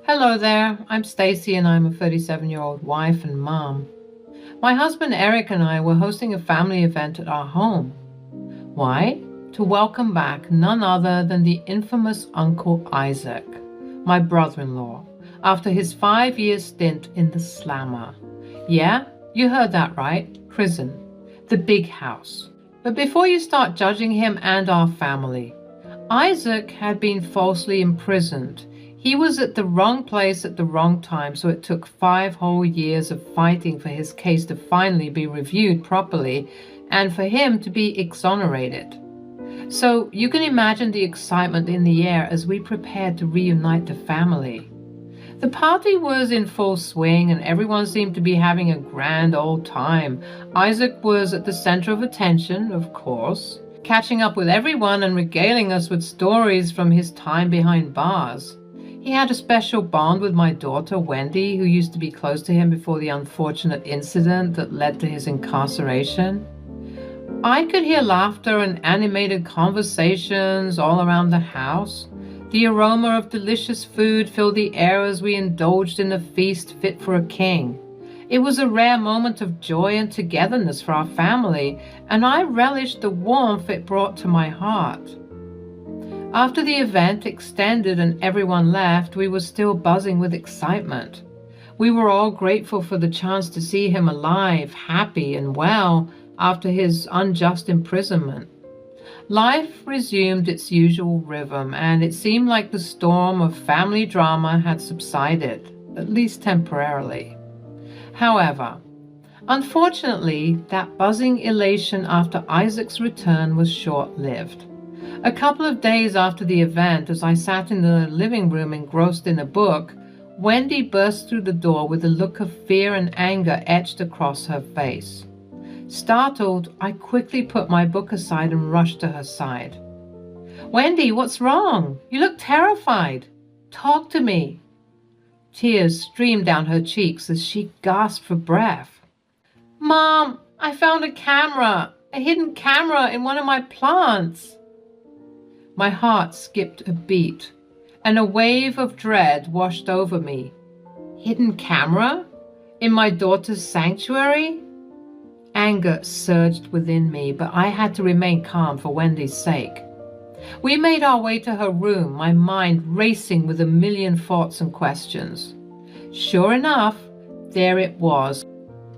Hello there, I'm Stacy and I'm a 37-year-old wife and mom. My husband Eric and I were hosting a family event at our home. Why? To welcome back none other than the infamous Uncle Isaac, my brother-in-law, after his 5-year stint in the slammer. Yeah, you heard that right, prison, the big house. But before you start judging him and our family, Isaac had been falsely imprisoned. He was at the wrong place at the wrong time, so it took 5 whole years of fighting for his case to finally be reviewed properly and for him to be exonerated. So you can imagine the excitement in the air as we prepared to reunite the family. The party was in full swing and everyone seemed to be having a grand old time. Isaac was at the center of attention, of course, catching up with everyone and regaling us with stories from his time behind bars. He had a special bond with my daughter, Wendy, who used to be close to him before the unfortunate incident that led to his incarceration. I could hear laughter and animated conversations all around the house. The aroma of delicious food filled the air as we indulged in a feast fit for a king. It was a rare moment of joy and togetherness for our family, and I relished the warmth it brought to my heart. After the event extended and everyone left, we were still buzzing with excitement. We were all grateful for the chance to see him alive, happy, and well after his unjust imprisonment. Life resumed its usual rhythm, and it seemed like the storm of family drama had subsided, at least temporarily. However, unfortunately, that buzzing elation after Isaac's return was short-lived. A couple of days after the event, as I sat in the living room engrossed in a book, Wendy burst through the door with a look of fear and anger etched across her face. Startled, I quickly put my book aside and rushed to her side. "Wendy, what's wrong? You look terrified. Talk to me." Tears streamed down her cheeks as she gasped for breath. "Mom, I found a hidden camera in one of my plants." My heart skipped a beat, and a wave of dread washed over me. Hidden camera? In my daughter's sanctuary? Anger surged within me, but I had to remain calm for Wendy's sake. We made our way to her room, my mind racing with a million thoughts and questions. Sure enough, there it was,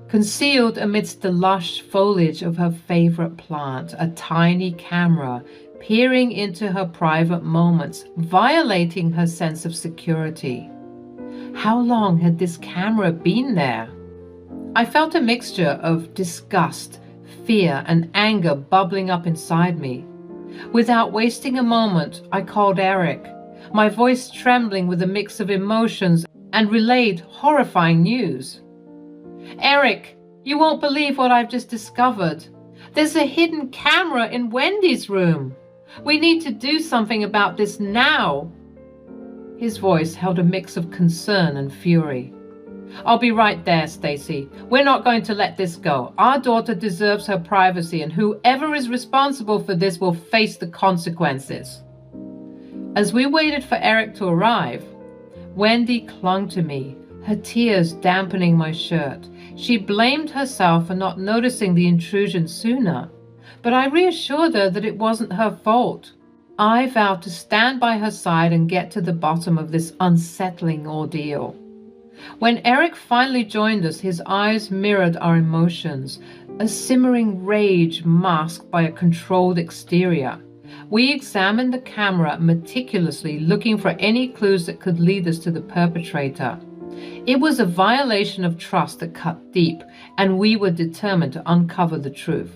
concealed amidst the lush foliage of her favorite plant, a tiny camera peering into her private moments, violating her sense of security. How long had this camera been there? I felt a mixture of disgust, fear, and anger bubbling up inside me. Without wasting a moment, I called Eric, my voice trembling with a mix of emotions, and relayed horrifying news. "Eric, you won't believe what I've just discovered. There's a hidden camera in Wendy's room. We need to do something about this now." His voice held a mix of concern and fury. "I'll be right there, Stacy. We're not going to let this go. Our daughter deserves her privacy, and whoever is responsible for this will face the consequences." As we waited for Eric to arrive, Wendy clung to me, her tears dampening my shirt. She blamed herself for not noticing the intrusion sooner, but I reassured her that it wasn't her fault. I vowed to stand by her side and get to the bottom of this unsettling ordeal. When Eric finally joined us, his eyes mirrored our emotions, a simmering rage masked by a controlled exterior. We examined the camera meticulously, looking for any clues that could lead us to the perpetrator. It was a violation of trust that cut deep, and we were determined to uncover the truth.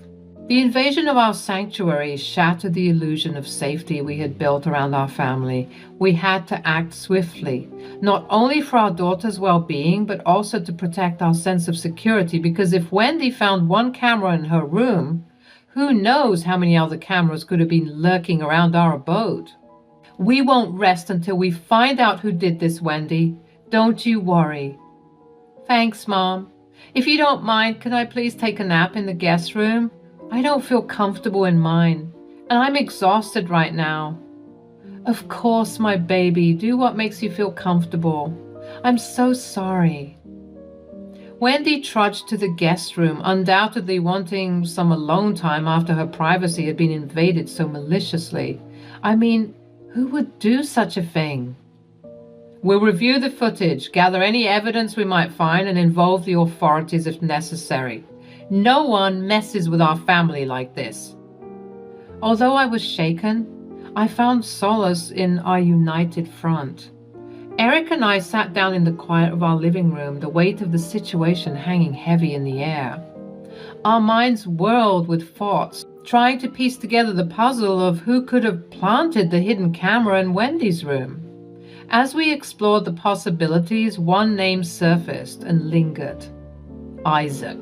The invasion of our sanctuary shattered the illusion of safety we had built around our family. We had to act swiftly, not only for our daughter's well-being, but also to protect our sense of security, because if Wendy found one camera in her room, who knows how many other cameras could have been lurking around our abode. "We won't rest until we find out who did this, Wendy. Don't you worry." "Thanks, Mom. If you don't mind, could I please take a nap in the guest room? I don't feel comfortable in mine, and I'm exhausted right now." Of course, my baby, do what makes you feel comfortable. I'm so sorry. Wendy trudged to the guest room, undoubtedly wanting some alone time after her privacy had been invaded so maliciously. I mean, who would do such a thing? We'll review the footage, gather any evidence we might find, and involve the authorities if necessary. No one messes with our family like this. Although I was shaken, I found solace in our united front. Eric and I sat down in the quiet of our living room, the weight of the situation hanging heavy in the air. Our minds whirled with thoughts, trying to piece together the puzzle of who could have planted the hidden camera in Wendy's room. As we explored the possibilities, one name surfaced and lingered: Isaac.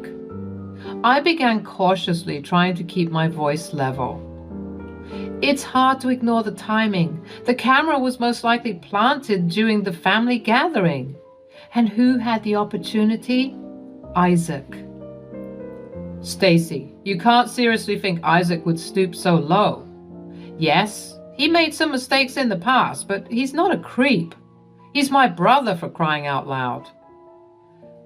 I began cautiously, trying to keep my voice level. It's hard to ignore the timing. The camera was most likely planted during the family gathering. And who had the opportunity? Isaac. Stacy, you can't seriously think Isaac would stoop so low. Yes, he made some mistakes in the past, but he's not a creep. He's my brother, for crying out loud.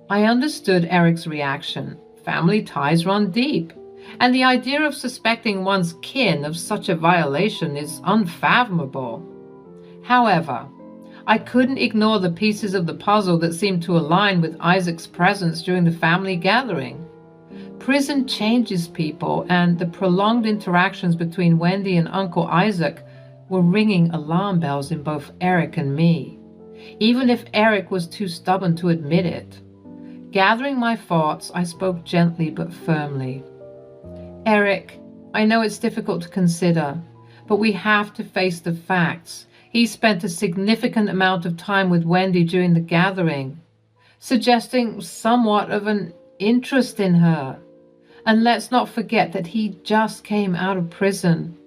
I understood Eric's reaction. Family ties run deep, and the idea of suspecting one's kin of such a violation is unfathomable. However, I couldn't ignore the pieces of the puzzle that seemed to align with Isaac's presence during the family gathering. Prison changes people, and the prolonged interactions between Wendy and Uncle Isaac were ringing alarm bells in both Eric and me, even if Eric was too stubborn to admit it. Gathering my thoughts, I spoke gently but firmly. Eric, I know it's difficult to consider, but we have to face the facts. He spent a significant amount of time with Wendy during the gathering, suggesting somewhat of an interest in her. And let's not forget that he just came out of prison.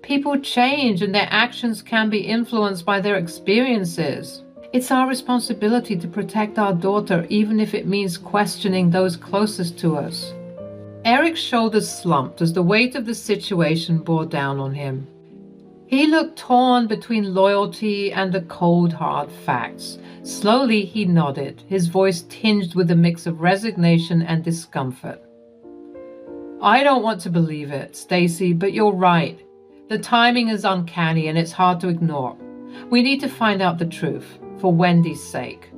People change, and their actions can be influenced by their experiences. It's our responsibility to protect our daughter, even if it means questioning those closest to us. Eric's shoulders slumped as the weight of the situation bore down on him. He looked torn between loyalty and the cold, hard facts. Slowly he nodded, his voice tinged with a mix of resignation and discomfort. I don't want to believe it, Stacy, but you're right. The timing is uncanny and it's hard to ignore. We need to find out the truth, for Wendy's sake.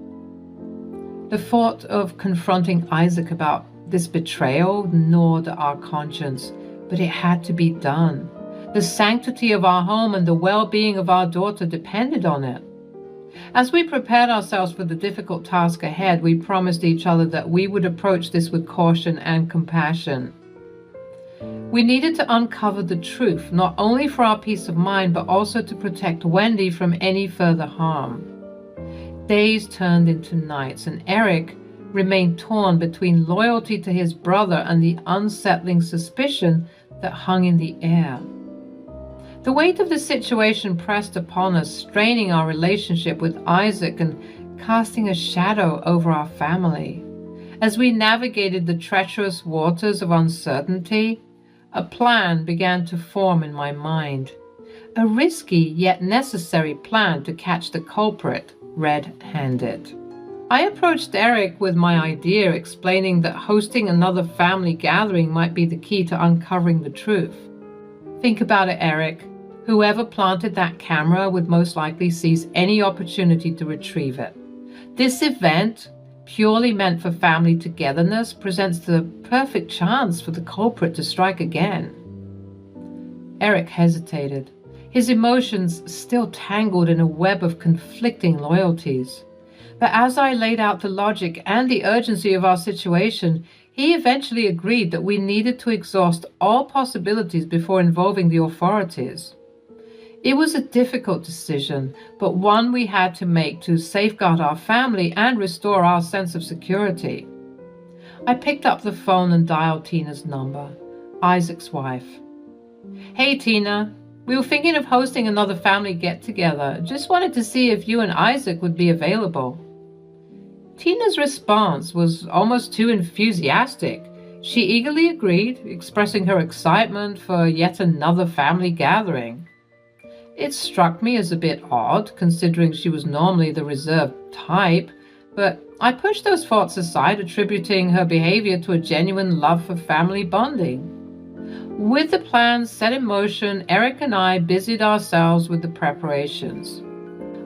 The thought of confronting Isaac about this betrayal gnawed at our conscience, but it had to be done. The sanctity of our home and the well-being of our daughter depended on it. As we prepared ourselves for the difficult task ahead, we promised each other that we would approach this with caution and compassion. We needed to uncover the truth, not only for our peace of mind, but also to protect Wendy from any further harm. Days turned into nights, and Eric remained torn between loyalty to his brother and the unsettling suspicion that hung in the air. The weight of the situation pressed upon us, straining our relationship with Isaac and casting a shadow over our family. As we navigated the treacherous waters of uncertainty, a plan began to form in my mind. A risky yet necessary plan to catch the culprit red-handed. I approached Eric with my idea, explaining that hosting another family gathering might be the key to uncovering the truth. Think about it, Eric. Whoever planted that camera would most likely seize any opportunity to retrieve it. This event, purely meant for family togetherness, presents the perfect chance for the culprit to strike again. Eric hesitated, his emotions still tangled in a web of conflicting loyalties. But as I laid out the logic and the urgency of our situation, he eventually agreed that we needed to exhaust all possibilities before involving the authorities. It was a difficult decision, but one we had to make to safeguard our family and restore our sense of security. I picked up the phone and dialed Tina's number, Isaac's wife. Hey Tina, we were thinking of hosting another family get-together. Just wanted to see if you and Isaac would be available. Tina's response was almost too enthusiastic. She eagerly agreed, expressing her excitement for yet another family gathering. It struck me as a bit odd, considering she was normally the reserved type, but I pushed those thoughts aside, attributing her behavior to a genuine love for family bonding. With the plans set in motion, Eric and I busied ourselves with the preparations.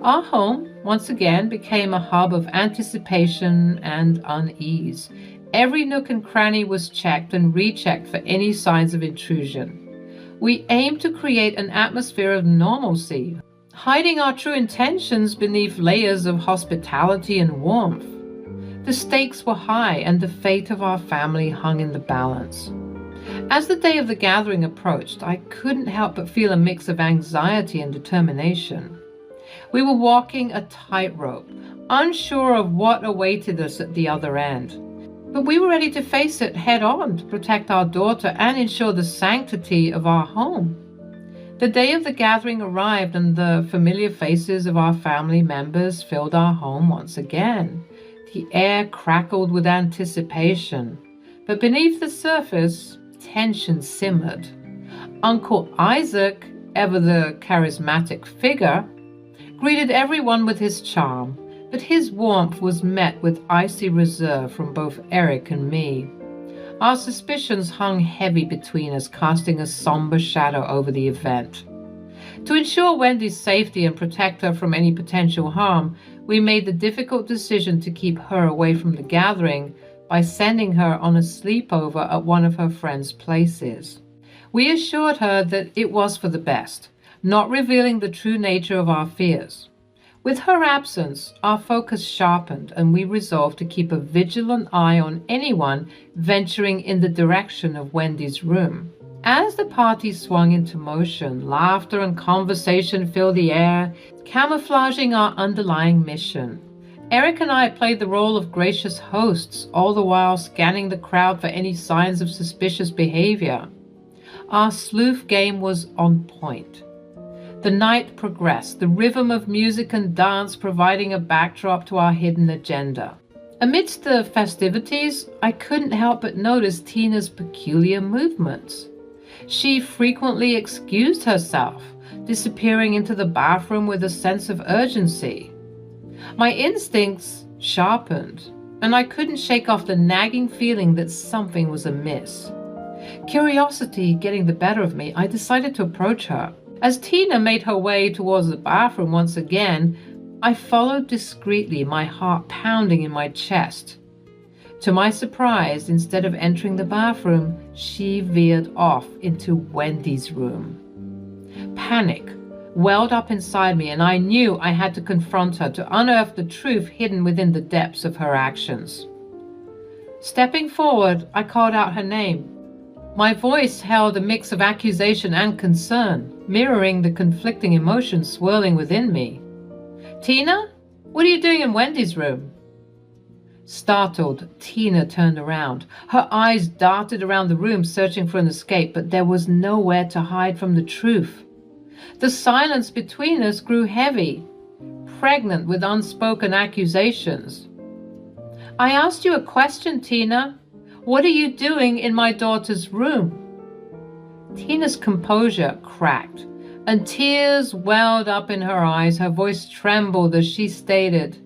Our home, once again, became a hub of anticipation and unease. Every nook and cranny was checked and rechecked for any signs of intrusion. We aimed to create an atmosphere of normalcy, hiding our true intentions beneath layers of hospitality and warmth. The stakes were high, and the fate of our family hung in the balance. As the day of the gathering approached, I couldn't help but feel a mix of anxiety and determination. We were walking a tightrope, unsure of what awaited us at the other end. But we were ready to face it head on to protect our daughter and ensure the sanctity of our home. The day of the gathering arrived, and the familiar faces of our family members filled our home once again. The air crackled with anticipation, but beneath the surface, tension simmered. Uncle Isaac, ever the charismatic figure, greeted everyone with his charm, but his warmth was met with icy reserve from both Eric and me. Our suspicions hung heavy between us, casting a somber shadow over the event. To ensure Wendy's safety and protect her from any potential harm, we made the difficult decision to keep her away from the gathering by sending her on a sleepover at one of her friends' places. We assured her that it was for the best, not revealing the true nature of our fears. With her absence, our focus sharpened, and we resolved to keep a vigilant eye on anyone venturing in the direction of Wendy's room. As the party swung into motion, laughter and conversation filled the air, camouflaging our underlying mission. Eric and I played the role of gracious hosts, all the while scanning the crowd for any signs of suspicious behavior. Our sleuth game was on point. The night progressed, the rhythm of music and dance providing a backdrop to our hidden agenda. Amidst the festivities, I couldn't help but notice Tina's peculiar movements. She frequently excused herself, disappearing into the bathroom with a sense of urgency. My instincts sharpened, and I couldn't shake off the nagging feeling that something was amiss. Curiosity getting the better of me, I decided to approach her. As Tina made her way towards the bathroom once again, I followed discreetly, my heart pounding in my chest. To my surprise, instead of entering the bathroom, she veered off into Wendy's room. Panic welled up inside me, and I knew I had to confront her to unearth the truth hidden within the depths of her actions. Stepping forward, I called out her name. My voice held a mix of accusation and concern, mirroring the conflicting emotions swirling within me. "Tina, what are you doing in Wendy's room?" Startled, Tina turned around. Her eyes darted around the room, searching for an escape, but there was nowhere to hide from the truth. The silence between us grew heavy, pregnant with unspoken accusations. "I asked you a question, Tina. What are you doing in my daughter's room?" Tina's composure cracked, and tears welled up in her eyes. Her voice trembled as she stated,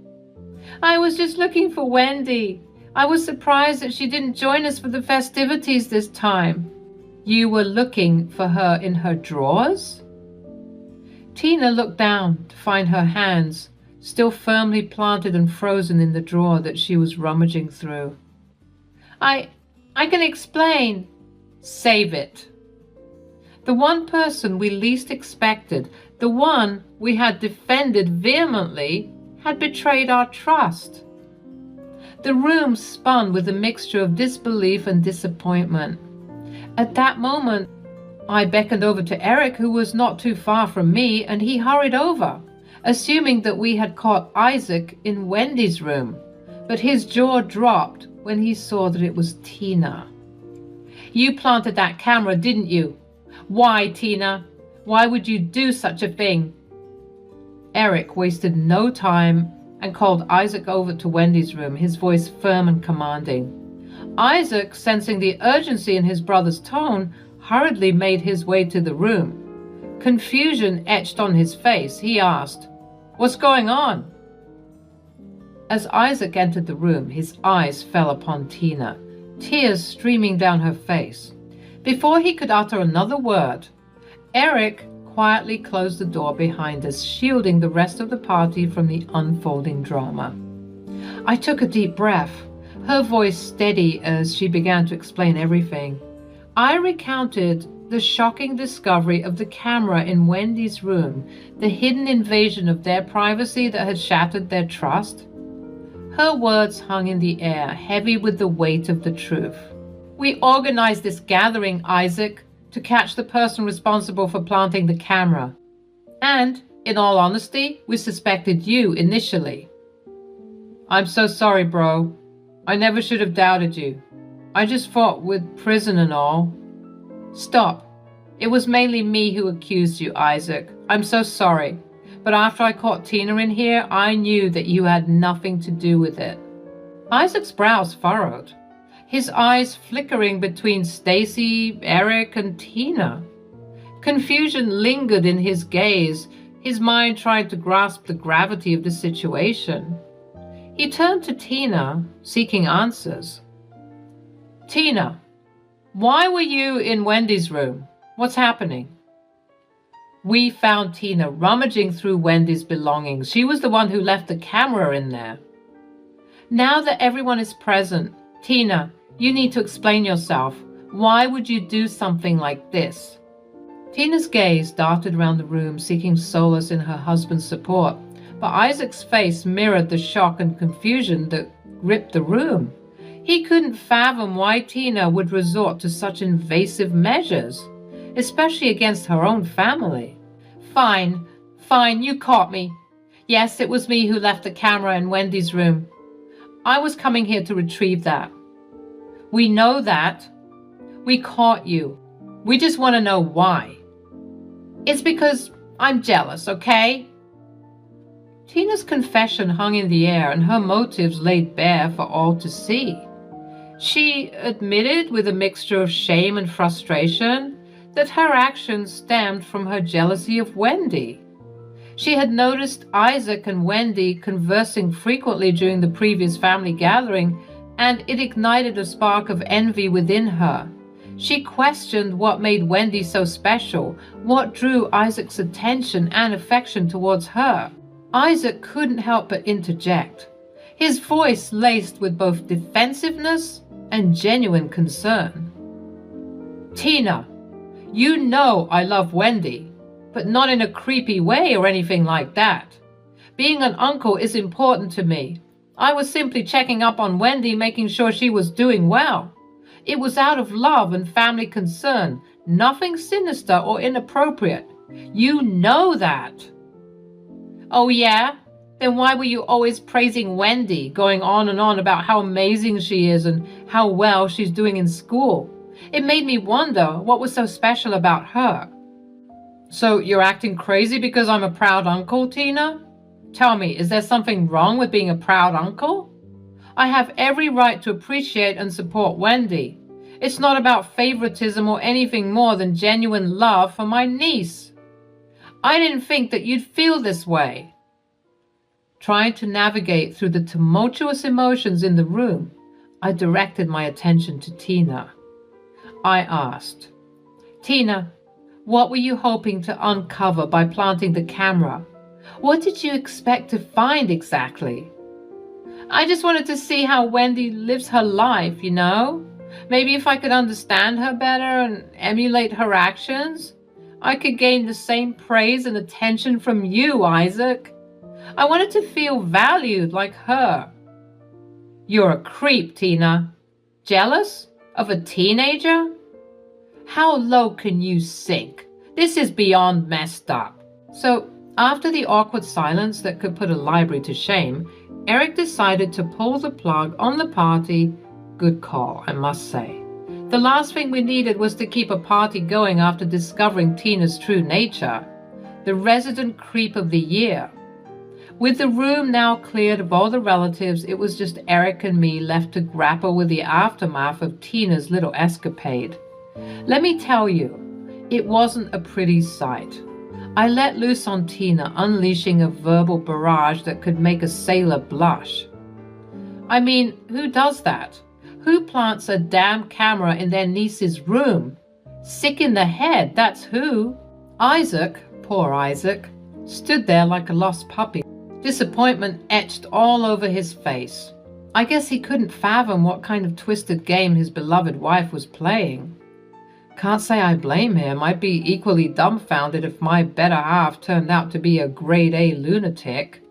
"I was just looking for Wendy. I was surprised that she didn't join us for the festivities this time." "You were looking for her in her drawers?" Tina looked down to find her hands still firmly planted and frozen in the drawer that she was rummaging through. I can explain." "Save it." The one person we least expected, the one we had defended vehemently, had betrayed our trust. The room spun with a mixture of disbelief and disappointment. At that moment, I beckoned over to Eric, who was not too far from me, and he hurried over, assuming that we had caught Isaac in Wendy's room. But his jaw dropped when he saw that it was Tina. "You planted that camera, didn't you? Why, Tina? Why would you do such a thing?" Eric wasted no time and called Isaac over to Wendy's room, his voice firm and commanding. Isaac, sensing the urgency in his brother's tone, hurriedly made his way to the room. Confusion etched on his face. He asked, "What's going on?" As Isaac entered the room, his eyes fell upon Tina, tears streaming down her face. Before he could utter another word, Eric quietly closed the door behind us, shielding the rest of the party from the unfolding drama. I took a deep breath, her voice steady as she began to explain everything. I recounted the shocking discovery of the camera in Wendy's room, the hidden invasion of their privacy that had shattered their trust. Her words hung in the air, heavy with the weight of the truth. "We organized this gathering, Isaac, to catch the person responsible for planting the camera. And, in all honesty, we suspected you initially." "I'm so sorry, bro. I never should have doubted you. I just thought with prison and all." "Stop. It was mainly me who accused you, Isaac. I'm so sorry. But after I caught Tina in here, I knew that you had nothing to do with it." Isaac's brows furrowed, his eyes flickering between Stacy, Eric, and Tina. Confusion lingered in his gaze, his mind tried to grasp the gravity of the situation. He turned to Tina, seeking answers. "Tina, why were you in Wendy's room? What's happening?" "We found Tina rummaging through Wendy's belongings. She was the one who left the camera in there." "Now that everyone is present, Tina, you need to explain yourself. Why would you do something like this?" Tina's gaze darted around the room, seeking solace in her husband's support, but Isaac's face mirrored the shock and confusion that gripped the room. He couldn't fathom why Tina would resort to such invasive measures, especially against her own family. Fine, you caught me. Yes, it was me who left the camera in Wendy's room. I was coming here to retrieve that." "We know that. We caught you. We just want to know why." "It's because I'm jealous, okay?" Tina's confession hung in the air and her motives laid bare for all to see. She admitted with a mixture of shame and frustration that her actions stemmed from her jealousy of Wendy. She had noticed Isaac and Wendy conversing frequently during the previous family gathering, and it ignited a spark of envy within her. She questioned what made Wendy so special, what drew Isaac's attention and affection towards her. Isaac couldn't help but interject, his voice laced with both defensiveness and genuine concern. "Tina, you know I love Wendy, but not in a creepy way or anything like that. Being an uncle is important to me. I was simply checking up on Wendy, making sure she was doing well. It was out of love and family concern, nothing sinister or inappropriate. You know that." "Oh yeah? Then why were you always praising Wendy, going on and on about how amazing she is and how well she's doing in school? It made me wonder what was so special about her." "So you're acting crazy because I'm a proud uncle, Tina? Tell me, is there something wrong with being a proud uncle? I have every right to appreciate and support Wendy. It's not about favoritism or anything more than genuine love for my niece. I didn't think that you'd feel this way." Trying to navigate through the tumultuous emotions in the room, I directed my attention to Tina. I asked, "Tina, what were you hoping to uncover by planting the camera? What did you expect to find exactly?" "I just wanted to see how Wendy lives her life, you know? Maybe if I could understand her better and emulate her actions, I could gain the same praise and attention from you, Isaac. I wanted to feel valued like her." "You're a creep, Tina. Jealous of a teenager? How low can you sink? This is beyond messed up." So, after the awkward silence that could put a library to shame, Eric decided to pull the plug on the party. Good call, I must say. The last thing we needed was to keep a party going after discovering Tina's true nature. The resident creep of the year. With the room now cleared of all the relatives, it was just Eric and me left to grapple with the aftermath of Tina's little escapade. Let me tell you, it wasn't a pretty sight. I let loose on Tina, unleashing a verbal barrage that could make a sailor blush. I mean, who does that? Who plants a damn camera in their niece's room? Sick in the head, that's who. Isaac, poor Isaac, stood there like a lost puppy, disappointment etched all over his face. I guess he couldn't fathom what kind of twisted game his beloved wife was playing. Can't say I blame him. I'd be equally dumbfounded if my better half turned out to be a grade A lunatic.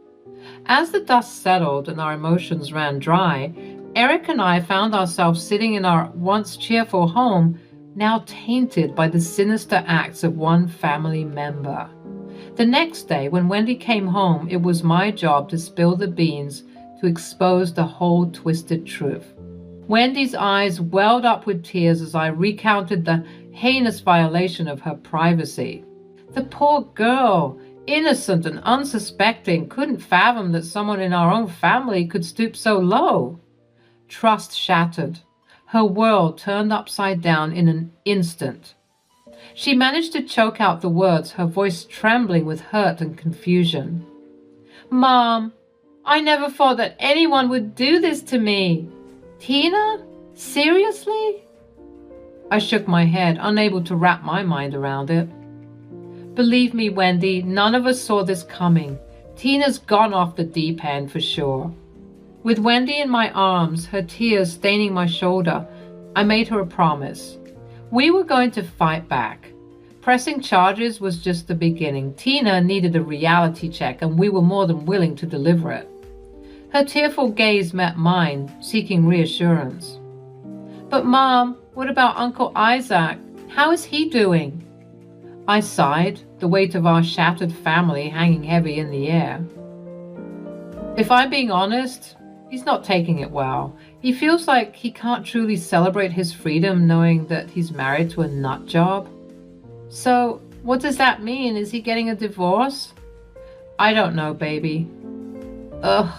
As the dust settled and our emotions ran dry, Eric and I found ourselves sitting in our once cheerful home, now tainted by the sinister acts of one family member. The next day, when Wendy came home, it was my job to spill the beans, to expose the whole twisted truth. Wendy's eyes welled up with tears as I recounted the heinous violation of her privacy. The poor girl, innocent and unsuspecting, couldn't fathom that someone in our own family could stoop so low. Trust shattered. Her world turned upside down in an instant. She managed to choke out the words, her voice trembling with hurt and confusion. "Mom, I never thought that anyone would do this to me. Tina? Seriously?" I shook my head, unable to wrap my mind around it. "Believe me, Wendy, none of us saw this coming. Tina's gone off the deep end for sure." With Wendy in my arms, her tears staining my shoulder, I made her a promise. We were going to fight back. Pressing charges was just the beginning. Tina needed a reality check, and we were more than willing to deliver it. Her tearful gaze met mine, seeking reassurance. "But Mom, what about Uncle Isaac? How is he doing?" I sighed, the weight of our shattered family hanging heavy in the air. "If I'm being honest, he's not taking it well. He feels like he can't truly celebrate his freedom knowing that he's married to a nut job." "So, what does that mean? Is he getting a divorce?" "I don't know, baby." "Ugh,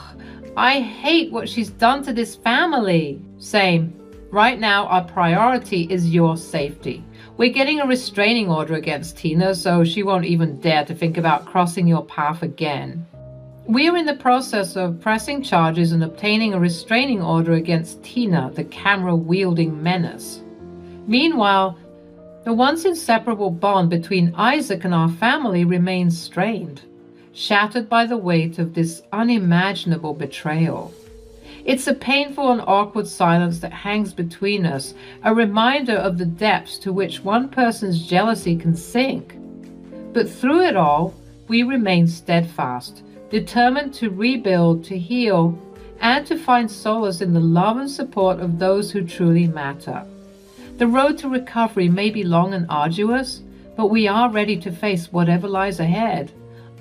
I hate what she's done to this family." "Same. Right now, our priority is your safety. We're getting a restraining order against Tina, so she won't even dare to think about crossing your path again. We are in the process of pressing charges and obtaining a restraining order against Tina, the camera-wielding menace. Meanwhile, the once inseparable bond between Isaac and our family remains strained, shattered by the weight of this unimaginable betrayal. It's a painful and awkward silence that hangs between us, a reminder of the depths to which one person's jealousy can sink. But through it all, we remain steadfast, determined to rebuild, to heal, and to find solace in the love and support of those who truly matter. The road to recovery may be long and arduous, but we are ready to face whatever lies ahead,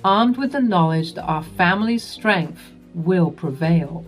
armed with the knowledge that our family's strength will prevail.